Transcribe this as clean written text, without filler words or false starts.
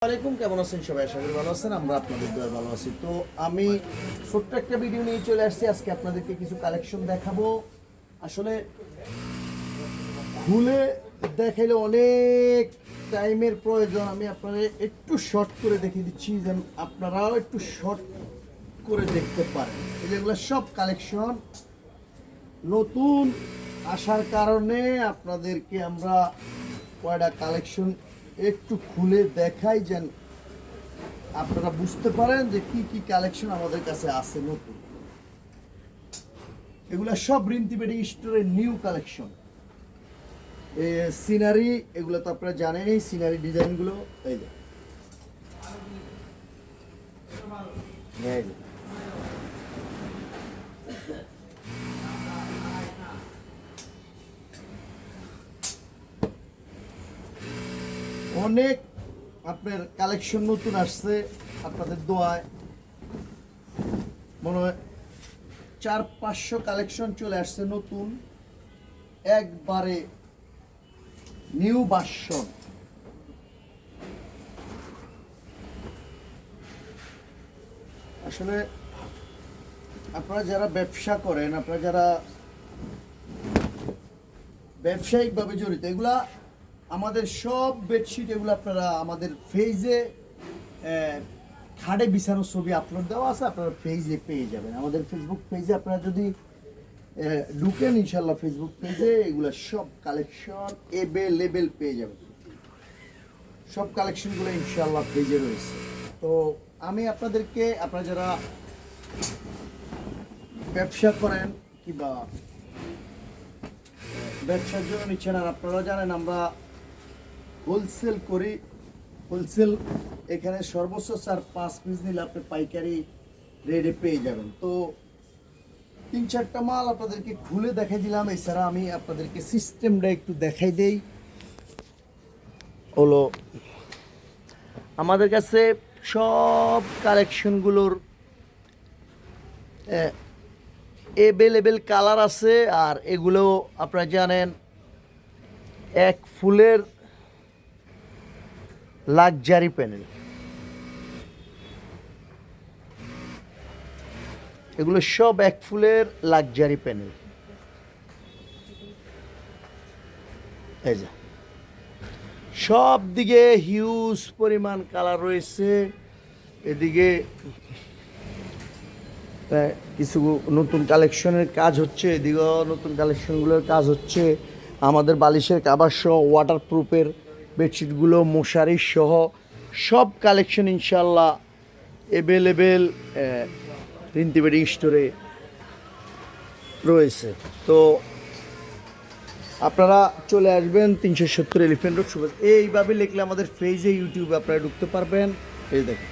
আসসালামাইকুম, কেমন আছেন সবাই? আশা করি ভালো আছেন। আমরা আপনাদের দোয়ায় ভালো আছি। তো আমি ছোট্ট একটা ভিডিও নিয়ে চলে আসছি। আজকে আপনাদেরকে কিছু কালেকশন দেখাবো। আসলে খুলে দেখাইলে অনেক টাইমের প্রয়োজন। আমি আপনাদের একটু শর্ট করে দেখিয়ে দিচ্ছি, যেন আপনারাও একটু শর্ট করে দেখতে পারেন। যেগুলো সব কালেকশন নতুন আসার কারণে আপনাদেরকে আমরা কয়টা কালেকশন একটু খুলে দেখাই, যেন আপনারা বুঝতে পারেন যে কি কি কালেকশন আমাদের কাছে আছে নতুন। এগুলা সব রিন্তি বেডি স্টোরের নিউ কালেকশন। সিনারি এগুলো তো আপনারা জানেনই, সিনারি ডিজাইনগুলো এই যে অনেক আপনার কালেকশন নতুন আসছে। আপনাদের দোয়ায় মনে হয় 400-500 কালেকশন চলে আসছে নতুন, একবারে নিউ ভার্সন। আসলে আপনারা যারা ব্যবসা করেন, আপনারা যারা ব্যবসায়িকভাবে জড়িত, এগুলা আমাদের সব বেডশিট এগুলো আপনারা আমাদের পেজে খাটে বিছানোর ছবি আপলোড দেওয়া আছে, আপনারা পেজে পেয়ে যাবেন। আমাদের ফেসবুক পেজে আপনারা যদি ঢুকেন, ইনশাল্লাহ ফেসবুক পেজে এগুলো সব কালেকশন এভেলেবেল পেয়ে যাবেন। সব কালেকশনগুলো ইনশাল্লাহ পেজে রয়েছে। তো আমি আপনাদেরকে, আপনারা যারা ব্যবসা করেন কিংবা ব্যবসার জন্য নিচ্ছেন, আর আপনারা জানেন আমরা হোলসেল করি। হোলসেল এখানে সর্বোচ্চ 4-5 পিস নিলে আপনি পাইকারি রেটে পেয়ে যাবেন। তো 3-4টা মাল আপনাদেরকে খুলে দেখাই দিলাম। এছাড়া আমি আপনাদেরকে সিস্টেমটা একটু দেখাই দেই। হলো আমাদের কাছে সব কালেকশনগুলোর এভেলেবেল কালার আছে, আর এগুলো আপনারা জানেন এক ফুলের লাক্সারি প্যানেল। এগুলো সব এক ফুলের লাক্সারি প্যানেল। এই যে সব দিকে হিউজ পরিমাণ কালার রয়েছে। এদিকে কিছু নতুন কালেকশনের কাজ হচ্ছে, এদিকেও নতুন কালেকশনগুলোর কাজ হচ্ছে। আমাদের বালিশের কাভার সহ ওয়াটারপ্রুফের বেডশিটগুলো, মশারি সহ সব কালেকশন ইনশাল্লাহ এভেলেবেল রিন্তি বেডিং স্টোরে রয়েছে। তো আপনারা চলে আসবেন 370 এলিফ্যান্ট রোড সুভাষ। এইভাবে লিখলে আমাদের পেজে ইউটিউবে আপনারা ঢুকতে পারবেন। এই দেখেন